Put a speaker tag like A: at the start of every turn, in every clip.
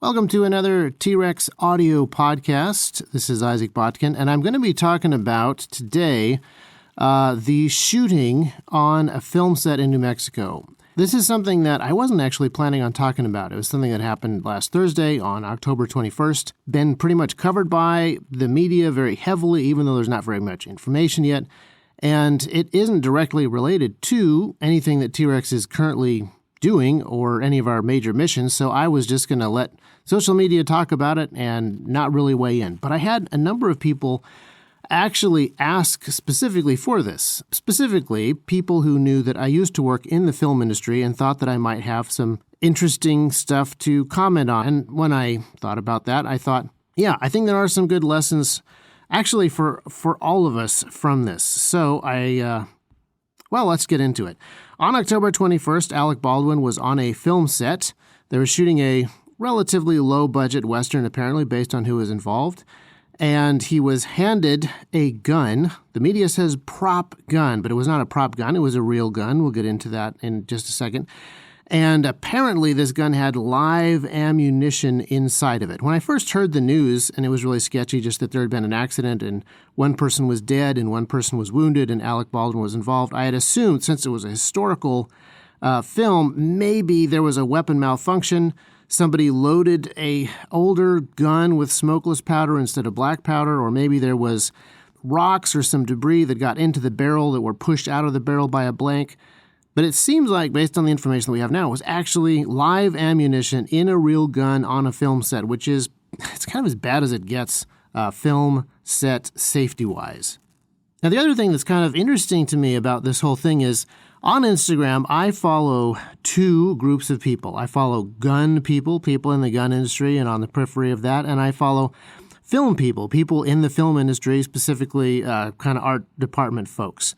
A: Welcome to another T-Rex audio podcast. This is Isaac Botkin, and I'm going to be talking about today the shooting on a film set in New Mexico. This is something that I wasn't actually planning on talking about. It was something that happened last Thursday on October 21st. Been pretty much covered by the media very heavily, even though there's not very much information yet. And it isn't directly related to anything that T-Rex is currently doing or any of our major missions, so I was just going to let social media talk about it and not really weigh in. But I had a number of people actually ask specifically for this. Specifically, people who knew that I used to work in the film industry and thought that I might have some interesting stuff to comment on. And when I thought about that, I thought, yeah, I think there are some good lessons actually for all of us from this. So let's get into it. On October 21st, Alec Baldwin was on a film set. They were shooting a relatively low-budget Western, apparently, based on who was involved. And he was handed a gun. The media says prop gun, but it was not a prop gun. It was a real gun. We'll get into that in just a second. And apparently this gun had live ammunition inside of it. When I first heard the news, and it was really sketchy, just that there had been an accident and one person was dead and one person was wounded and Alec Baldwin was involved, I had assumed, since it was a historical film, maybe there was a weapon malfunction. Somebody loaded a older gun with smokeless powder instead of black powder, or maybe there was rocks or some debris that got into the barrel that were pushed out of the barrel by a blank. But it seems like, based on the information that we have now, it was actually live ammunition in a real gun on a film set, which is, it's kind of as bad as it gets film set safety-wise. Now, the other thing that's kind of interesting to me about this whole thing is, on Instagram, I follow two groups of people. I follow gun people, people in the gun industry and on the periphery of that, and I follow film people, people in the film industry, specifically kind of art department folks.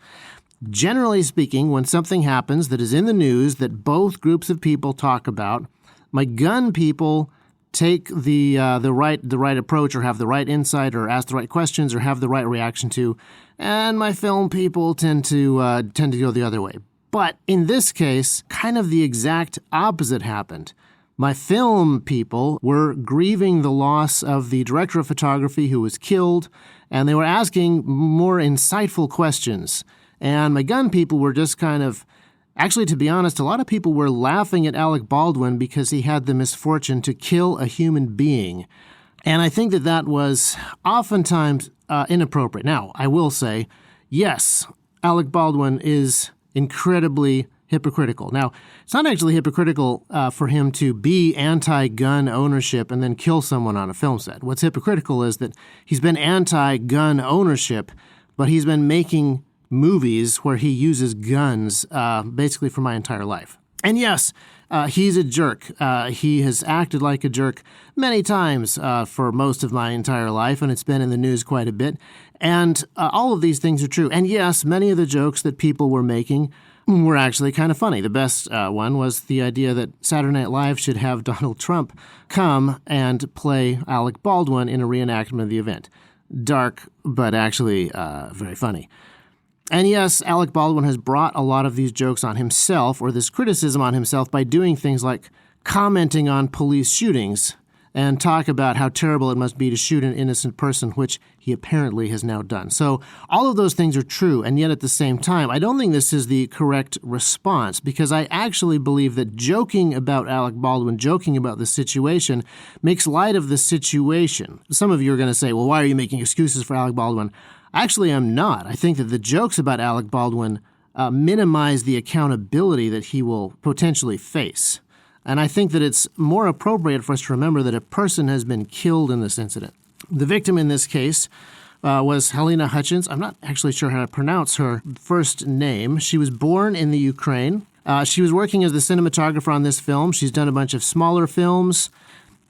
A: Generally speaking, when something happens that is in the news that both groups of people talk about, my gun people take the right approach or have the right insight or ask the right questions or have the right reaction to, and my film people tend to go the other way. But in this case, kind of the exact opposite happened. My film people were grieving the loss of the director of photography who was killed, and they were asking more insightful questions. And my gun people were just kind of, actually, to be honest, a lot of people were laughing at Alec Baldwin because he had the misfortune to kill a human being. And I think that was oftentimes inappropriate. Now, I will say, yes, Alec Baldwin is incredibly hypocritical. Now, it's not actually hypocritical for him to be anti-gun ownership and then kill someone on a film set. What's hypocritical is that he's been anti-gun ownership, but he's been making movies where he uses guns basically for my entire life. And yes, he's a jerk. He has acted like a jerk many times for most of my entire life, and it's been in the news quite a bit. And all of these things are true. And yes, many of the jokes that people were making were actually kind of funny. The best one was the idea that Saturday Night Live should have Donald Trump come and play Alec Baldwin in a reenactment of the event. Dark, but actually very funny. And yes, Alec Baldwin has brought a lot of these jokes on himself, or this criticism on himself, by doing things like commenting on police shootings and talk about how terrible it must be to shoot an innocent person, which he apparently has now done. So all of those things are true, and yet at the same time, I don't think this is the correct response, because I actually believe that joking about Alec Baldwin, joking about the situation, makes light of the situation. Some of you are going to say, well, why are you making excuses for Alec Baldwin? Actually, I'm not. I think that the jokes about Alec Baldwin minimize the accountability that he will potentially face. And I think that it's more appropriate for us to remember that a person has been killed in this incident. The victim in this case was Helena Hutchins. I'm not actually sure how to pronounce her first name. She was born in the Ukraine. She was working as the cinematographer on this film. She's done a bunch of smaller films.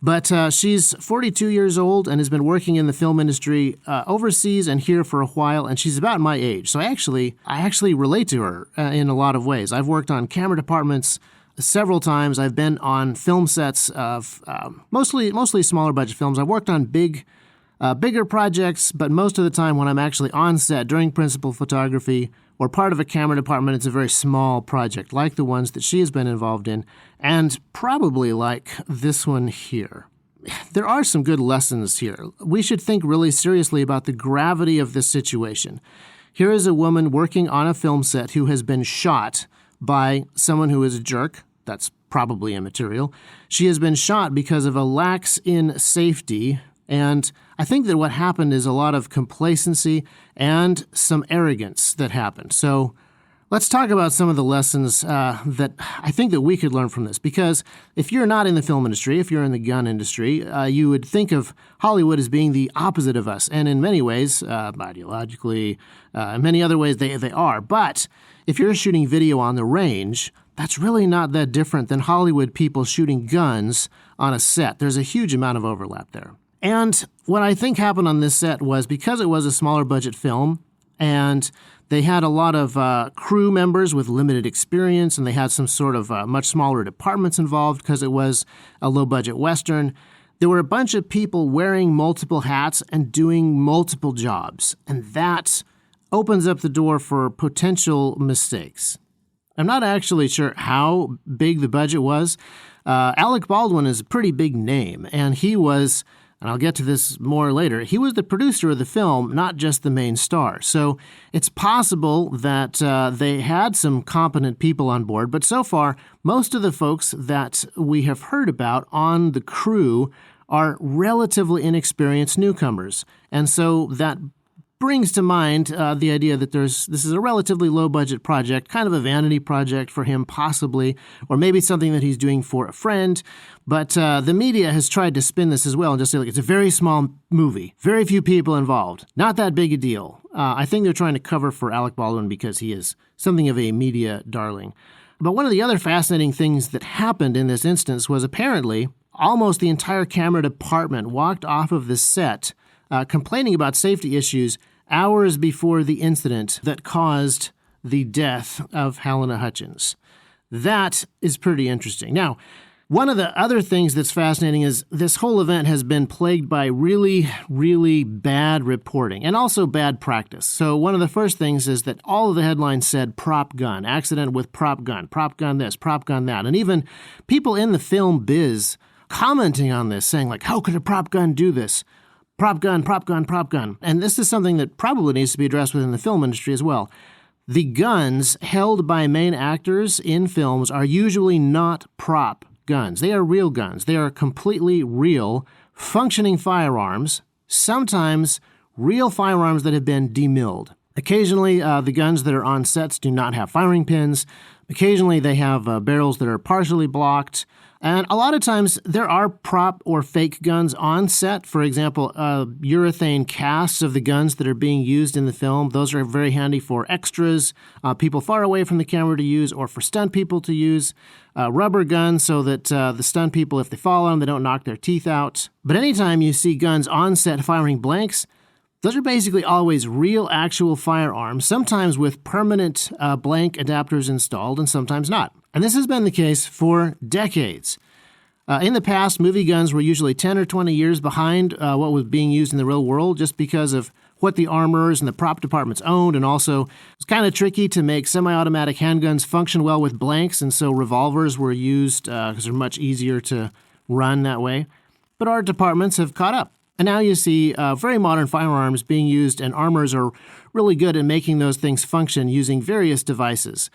A: But she's 42 years old and has been working in the film industry overseas and here for a while, and she's about my age. So I actually relate to her in a lot of ways. I've worked on camera departments several times. I've been on film sets of mostly smaller budget films. I've worked on bigger projects, but most of the time when I'm actually on set during principal photography or part of a camera department, it's a very small project, like the ones that she has been involved in, and probably like this one here. there are some good lessons here. We should think really seriously about the gravity of this situation. Here is a woman working on a film set who has been shot by someone who is a jerk. That's probably immaterial. She has been shot because of a lax in safety, and I think that what happened is a lot of complacency and some arrogance that happened. So let's talk about some of the lessons that I think that we could learn from this. Because if you're not in the film industry, if you're in the gun industry, you would think of Hollywood as being the opposite of us. And in many ways, ideologically, in many other ways, they are. But if you're shooting video on the range, that's really not that different than Hollywood people shooting guns on a set. There's a huge amount of overlap there. And what I think happened on this set was because it was a smaller budget film and they had a lot of crew members with limited experience, and they had some sort of much smaller departments involved because it was a low-budget Western. There were a bunch of people wearing multiple hats and doing multiple jobs, and that opens up the door for potential mistakes. I'm not actually sure how big the budget was. Alec Baldwin is a pretty big name, and he was, and I'll get to this more later, he was the producer of the film, not just the main star. So it's possible that they had some competent people on board, but so far, most of the folks that we have heard about on the crew are relatively inexperienced newcomers. And so that brings to mind the idea that this is a relatively low-budget project, kind of a vanity project for him possibly, or maybe something that he's doing for a friend. But the media has tried to spin this as well and just say, like, it's a very small movie, very few people involved, not that big a deal. I think they're trying to cover for Alec Baldwin because he is something of a media darling. But one of the other fascinating things that happened in this instance was apparently almost the entire camera department walked off of the set complaining about safety issues hours before the incident that caused the death of Helena Hutchins. That is pretty interesting. Now, one of the other things that's fascinating is this whole event has been plagued by really, really bad reporting and also bad practice. So one of the first things is that all of the headlines said prop gun, accident with prop gun this, prop gun that. And even people in the film biz commenting on this, saying like, how could a prop gun do this? Prop gun, prop gun, prop gun. And this is something that probably needs to be addressed within the film industry as well. The guns held by main actors in films are usually not prop guns. They are real guns. They are completely real, functioning firearms, sometimes real firearms that have been demilled. Occasionally, the guns that are on sets do not have firing pins. Occasionally, they have barrels that are partially blocked. And a lot of times there are prop or fake guns on set. For example, urethane casts of the guns that are being used in the film. Those are very handy for extras, people far away from the camera to use, or for stunt people to use. Rubber guns so that the stunt people, if they fall on them, they don't knock their teeth out. But anytime you see guns on set firing blanks, those are basically always real, actual firearms, sometimes with permanent blank adapters installed and sometimes not. And this has been the case for decades. In the past, movie guns were usually 10 or 20 years behind what was being used in the real world just because of what the armorers and the prop departments owned, and also it's kind of tricky to make semi-automatic handguns function well with blanks, and so revolvers were used because they're much easier to run that way. But art departments have caught up. And now you see very modern firearms being used, and armorers are really good at making those things function using various devices.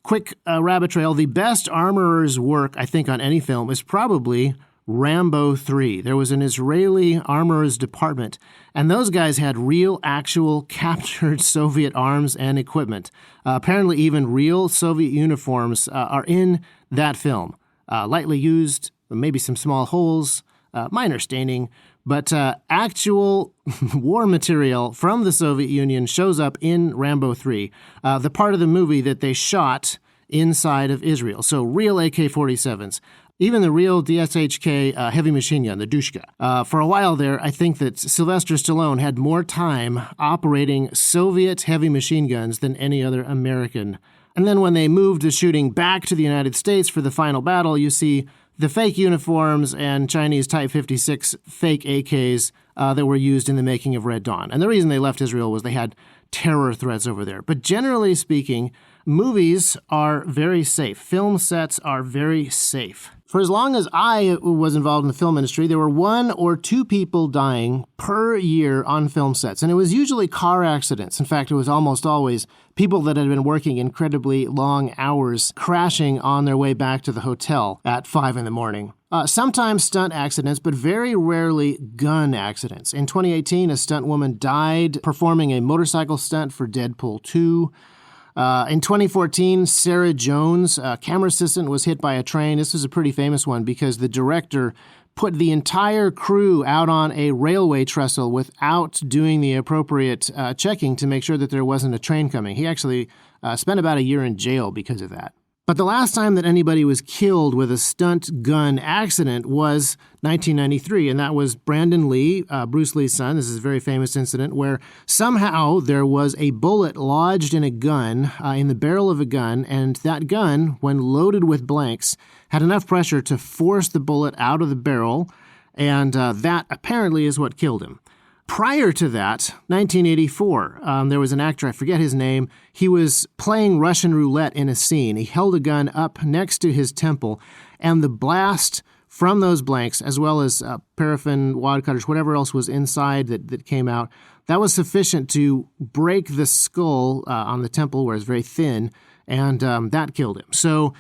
A: Quick rabbit trail, the best armorer's work, I think, on any film is probably Rambo 3. There was an Israeli armorer's department, and those guys had real, actual, captured Soviet arms and equipment. Apparently even real Soviet uniforms are in that film. Lightly used, maybe some small holes, minor staining, but actual war material from the Soviet Union shows up in Rambo 3, the part of the movie that they shot inside of Israel. So real AK-47s, even the real DSHK heavy machine gun, the Dushka. For a while there, I think that Sylvester Stallone had more time operating Soviet heavy machine guns than any other American. And then when they moved the shooting back to the United States for the final battle, you see the fake uniforms and Chinese Type 56 fake AKs that were used in the making of Red Dawn. And the reason they left Israel was they had terror threats over there. But generally speaking, Movies are very safe. Film sets are very safe. For as long as I was involved in the film industry, there were 1 or 2 people dying per year on film sets, and it was usually car accidents. In fact, it was almost always people that had been working incredibly long hours crashing on their way back to the hotel at 5 in the morning. Sometimes stunt accidents, but very rarely gun accidents. In 2018, a stunt woman died performing a motorcycle stunt for Deadpool 2. In 2014, Sarah Jones, a camera assistant, was hit by a train. This was a pretty famous one because the director put the entire crew out on a railway trestle without doing the appropriate checking to make sure that there wasn't a train coming. He actually spent about a year in jail because of that. But the last time that anybody was killed with a stunt gun accident was 1993, and that was Brandon Lee, Bruce Lee's son. This is a very famous incident where somehow there was a bullet lodged in a gun, in the barrel of a gun, and that gun, when loaded with blanks, had enough pressure to force the bullet out of the barrel, and that apparently is what killed him. Prior to that, 1984, there was an actor, I forget his name, he was playing Russian roulette in a scene. He held a gun up next to his temple, and the blast from those blanks, as well as paraffin, wad cutters, whatever else was inside that came out, that was sufficient to break the skull on the temple, where it's very thin, and that killed him. So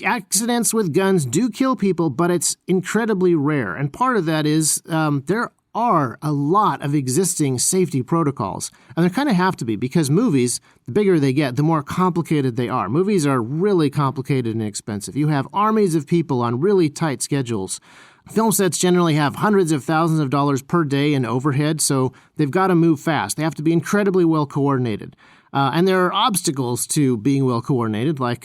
A: accidents with guns do kill people, but it's incredibly rare. And part of that is there are a lot of existing safety protocols, and there kind of have to be, because movies, the bigger they get, the more complicated they are. Movies are really complicated and expensive. You have armies of people on really tight schedules. Film sets generally have hundreds of thousands of dollars per day in overhead, so they've got to move fast. They have to be incredibly well coordinated. And there are obstacles to being well coordinated, like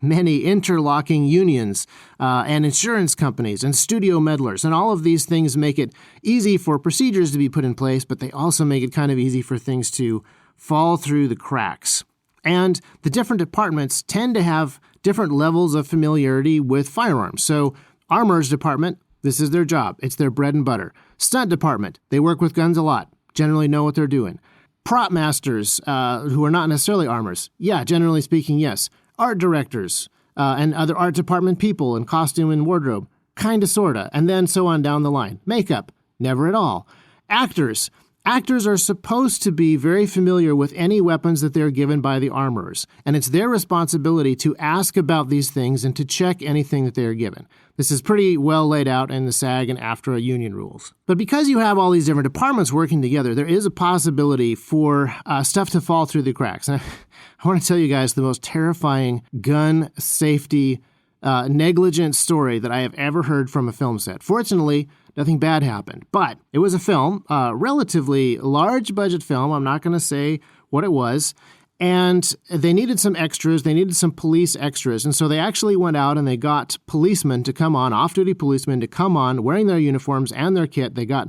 A: many interlocking unions and insurance companies and studio meddlers. And all of these things make it easy for procedures to be put in place, but they also make it kind of easy for things to fall through the cracks. And the different departments tend to have different levels of familiarity with firearms. So armor's department, this is their job. It's their bread and butter. Stunt department, they work with guns a lot, generally know what they're doing. Prop masters, who are not necessarily armors. Yeah, generally speaking, yes. Art directors and other art department people in costume and wardrobe. Kinda, sorta. And then so on down the line. Makeup. Never at all. Actors. Actors are supposed to be very familiar with any weapons that they're given by the armorers, and it's their responsibility to ask about these things and to check anything that they are given. This is pretty well laid out in the SAG and AFTRA union rules. But because you have all these different departments working together, there is a possibility for stuff to fall through the cracks. And I want to tell you guys the most terrifying gun safety negligent story that I have ever heard from a film set. Fortunately, nothing bad happened, but it was a film, a relatively large budget film. I'm not going to say what it was. And they needed some extras. They needed some police extras. And so they actually went out and they got policemen to come on, off-duty policemen to come on wearing their uniforms and their kit. They got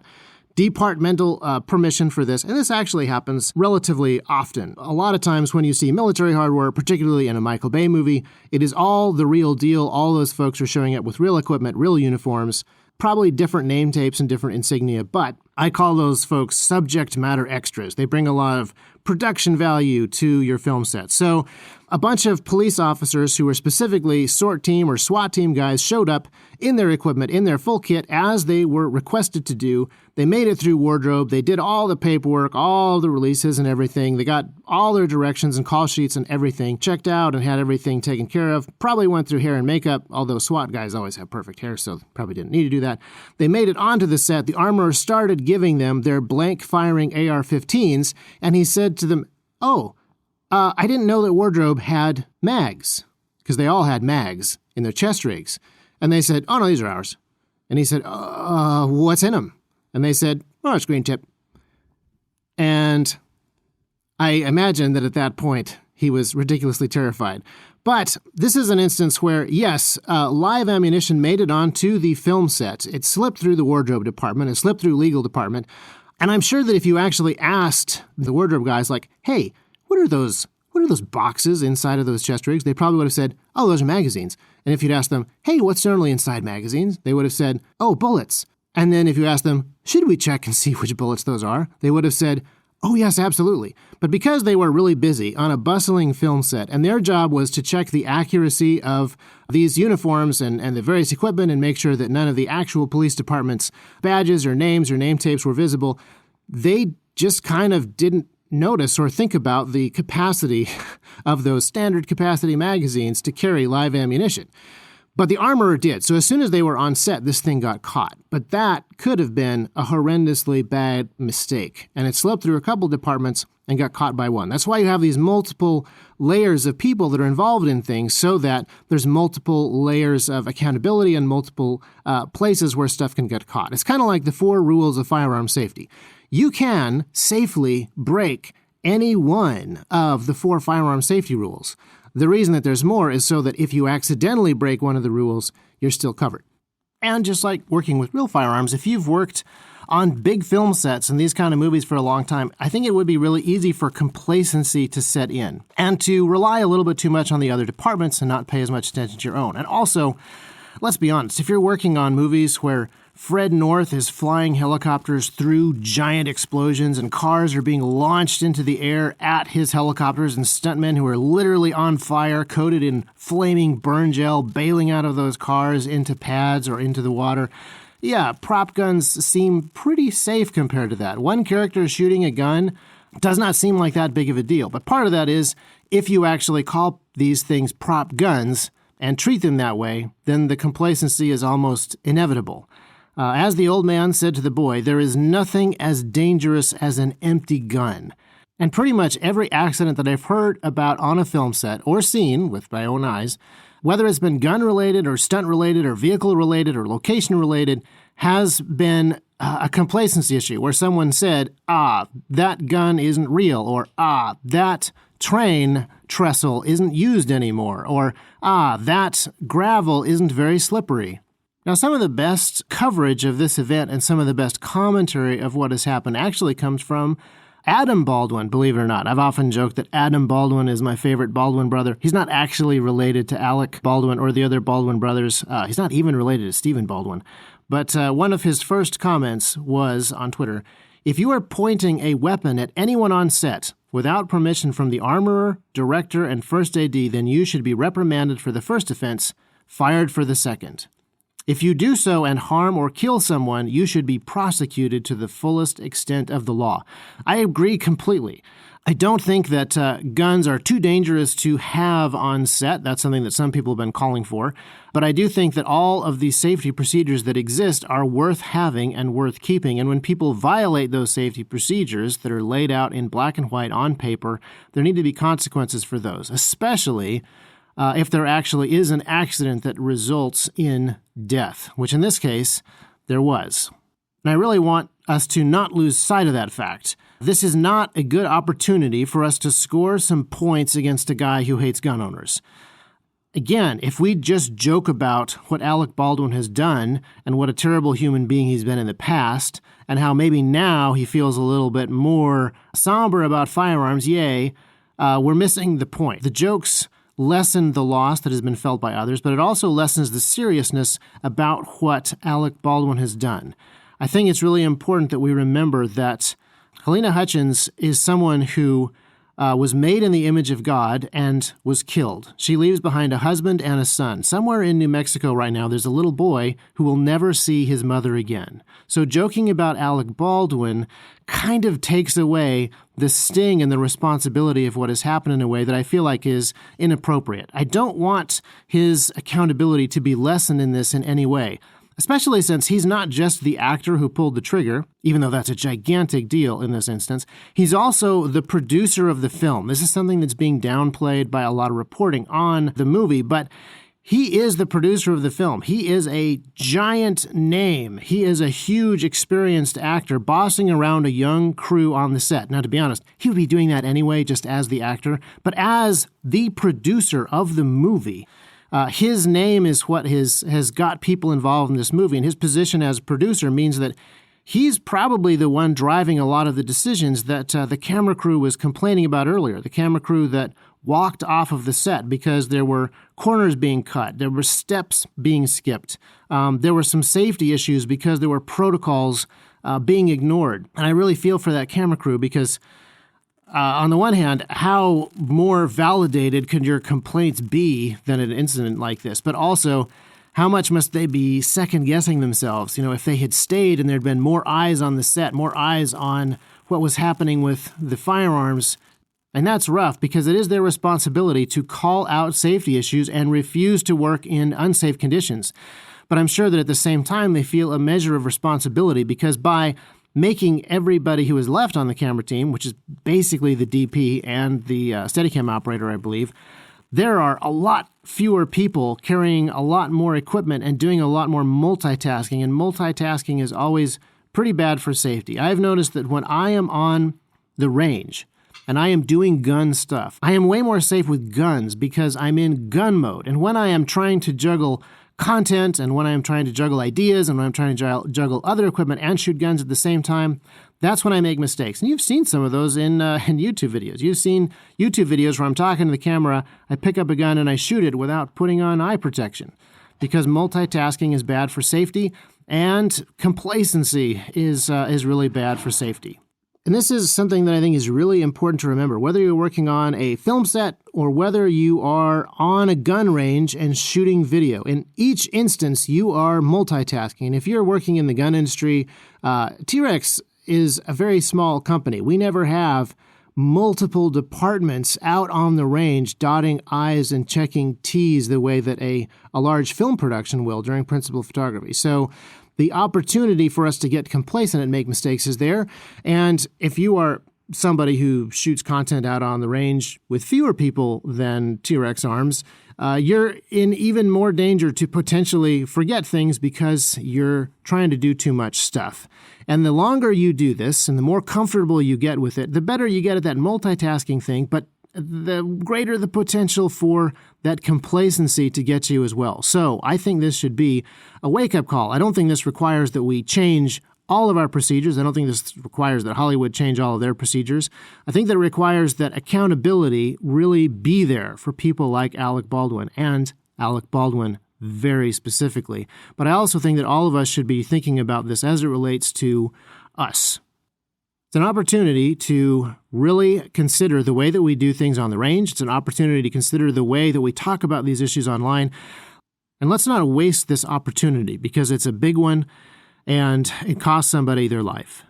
A: departmental permission for this. And this actually happens relatively often. A lot of times when you see military hardware, particularly in a Michael Bay movie, it is all the real deal. All those folks are showing up with real equipment, real uniforms, probably different name tapes and different insignia, but I call those folks subject matter extras. They bring a lot of production value to your film set. So a bunch of police officers who were specifically SORT team or SWAT team guys showed up in their equipment, in their full kit, as they were requested to do. They made it through wardrobe. They did all the paperwork, all the releases and everything. They got all their directions and call sheets and everything checked out and had everything taken care of. Probably went through hair and makeup, although SWAT guys always have perfect hair, so probably didn't need to do that. They made it onto the set. The armorer started giving them their blank firing AR-15s, and he said to them, I didn't know that wardrobe had mags, because they all had mags in their chest rigs. And they said, oh, no, these are ours. And he said, what's in them? And they said, oh, it's green tip. And I imagine that at that point, he was ridiculously terrified. But this is an instance where, yes, live ammunition made it onto the film set. It slipped through the wardrobe department. It slipped through legal department. And I'm sure that if you actually asked the wardrobe guys, like, hey, what are those boxes inside of those chest rigs? They probably would have said, oh, those are magazines. And if you'd asked them, hey, what's normally inside magazines? They would have said, oh, bullets. And then if you asked them, should we check and see which bullets those are? They would have said, Oh, yes, absolutely. But because they were really busy on a bustling film set, and their job was to check the accuracy of these uniforms and the various equipment and make sure that none of the actual police department's badges or names or name tapes were visible, they just kind of didn't notice or think about the capacity of those standard capacity magazines to carry live ammunition. But the armorer did. So as soon as they were on set, this thing got caught. But that could have been a horrendously bad mistake. And it slipped through a couple departments and got caught by one. That's why you have these multiple layers of people that are involved in things, so that there's multiple layers of accountability and multiple places where stuff can get caught. It's kind of like the 4 rules of firearm safety. You can safely break any one of the 4 firearm safety rules. The reason that there's more is so that if you accidentally break one of the rules, you're still covered. And just like working with real firearms, if you've worked on big film sets and these kind of movies for a long time, I think it would be really easy for complacency to set in and to rely a little bit too much on the other departments and not pay as much attention to your own. And also, let's be honest, if you're working on movies where Fred North is flying helicopters through giant explosions and cars are being launched into the air at his helicopters and stuntmen who are literally on fire, coated in flaming burn gel, bailing out of those cars into pads or into the water. Yeah, prop guns seem pretty safe compared to that. One character shooting a gun does not seem like that big of a deal. But part of that is if you actually call these things prop guns and treat them that way, then the complacency is almost inevitable. As the old man said to the boy, there is nothing as dangerous as an empty gun. And pretty much every accident that I've heard about on a film set or seen with my own eyes, whether it's been gun-related or stunt-related or vehicle-related or location-related, has been a complacency issue where someone said, that gun isn't real, or that train trestle isn't used anymore, or that gravel isn't very slippery. Now, some of the best coverage of this event and some of the best commentary of what has happened actually comes from Adam Baldwin, believe it or not. I've often joked that Adam Baldwin is my favorite Baldwin brother. He's not actually related to Alec Baldwin or the other Baldwin brothers. He's not even related to Stephen Baldwin. But one of his first comments was on Twitter, if you are pointing a weapon at anyone on set without permission from the armorer, director, and first AD, then you should be reprimanded for the first offense, fired for the second. If you do so and harm or kill someone, you should be prosecuted to the fullest extent of the law. I agree completely. I don't think that guns are too dangerous to have on set. That's something that some people have been calling for. But I do think that all of these safety procedures that exist are worth having and worth keeping. And when people violate those safety procedures that are laid out in black and white on paper, there need to be consequences for those, especially if there actually is an accident that results in death, which in this case, there was. And I really want us to not lose sight of that fact. This is not a good opportunity for us to score some points against a guy who hates gun owners. Again, if we just joke about what Alec Baldwin has done and what a terrible human being he's been in the past, and how maybe now he feels a little bit more somber about firearms, we're missing the point. The jokes lessen the loss that has been felt by others, but it also lessens the seriousness about what Alec Baldwin has done. I think it's really important that we remember that Helena Hutchins is someone who was made in the image of God and was killed. She leaves behind a husband and a son. Somewhere in New Mexico right now, there's a little boy who will never see his mother again. So joking about Alec Baldwin kind of takes away the sting and the responsibility of what has happened in a way that I feel like is inappropriate. I don't want his accountability to be lessened in this in any way, especially since he's not just the actor who pulled the trigger, even though that's a gigantic deal in this instance. He's also the producer of the film. This is something that's being downplayed by a lot of reporting on the movie, but he is the producer of the film. He is a giant name. He is a huge, experienced actor bossing around a young crew on the set. Now, to be honest, he would be doing that anyway, just as the actor. But as the producer of the movie, his name is what has got people involved in this movie. And his position as producer means that he's probably the one driving a lot of the decisions that the camera crew was complaining about earlier. The camera crew that walked off of the set because there were corners being cut, there were steps being skipped, there were some safety issues because there were protocols being ignored. And I really feel for that camera crew because on the one hand, how more validated could your complaints be than an incident like this? But also, how much must they be second-guessing themselves? If they had stayed and there'd been more eyes on the set, more eyes on what was happening with the firearms. And that's rough because it is their responsibility to call out safety issues and refuse to work in unsafe conditions. But I'm sure that at the same time, they feel a measure of responsibility because by making everybody who is left on the camera team, which is basically the DP and the Steadicam operator, I believe, there are a lot fewer people carrying a lot more equipment and doing a lot more multitasking, and multitasking is always pretty bad for safety. I've noticed that when I am on the range and I am doing gun stuff, I am way more safe with guns because I'm in gun mode. And when I am trying to juggle content and when I am trying to juggle ideas and when I'm trying to juggle other equipment and shoot guns at the same time, that's when I make mistakes. And you've seen some of those in YouTube videos. You've seen YouTube videos where I'm talking to the camera, I pick up a gun and I shoot it without putting on eye protection because multitasking is bad for safety and complacency is really bad for safety. And this is something that I think is really important to remember, whether you're working on a film set or whether you are on a gun range and shooting video. In each instance, you are multitasking. And if you're working in the gun industry, T-Rex is a very small company. We never have multiple departments out on the range dotting I's and checking T's the way that a large film production will during principal photography. So the opportunity for us to get complacent and make mistakes is there. And if you are somebody who shoots content out on the range with fewer people than T-Rex arms, you're in even more danger to potentially forget things because you're trying to do too much stuff. And the longer you do this and the more comfortable you get with it, the better you get at that multitasking thing, but the greater the potential for that complacency to get you as well. So I think this should be a wake-up call. I don't think this requires that we change all of our procedures. I don't think this requires that Hollywood change all of their procedures. I think that it requires that accountability really be there for people like Alec Baldwin and Alec Baldwin very specifically. But I also think that all of us should be thinking about this as it relates to us. It's an opportunity to really consider the way that we do things on the range. It's an opportunity to consider the way that we talk about these issues online. And let's not waste this opportunity because it's a big one and it costs somebody their life.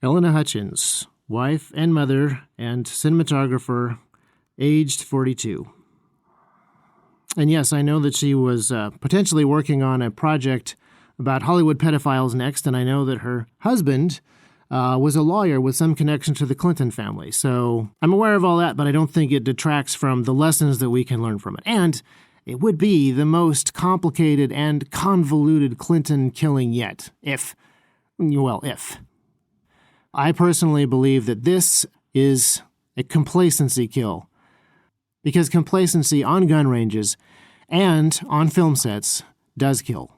A: Elena Hutchins, wife and mother and cinematographer, aged 42. And yes, I know that she was potentially working on a project about Hollywood pedophiles next, and I know that her husband was a lawyer with some connection to the Clinton family. So I'm aware of all that, but I don't think it detracts from the lessons that we can learn from it. And it would be the most complicated and convoluted Clinton killing yet, if. I personally believe that this is a complacency kill, because complacency on gun ranges and on film sets does kill.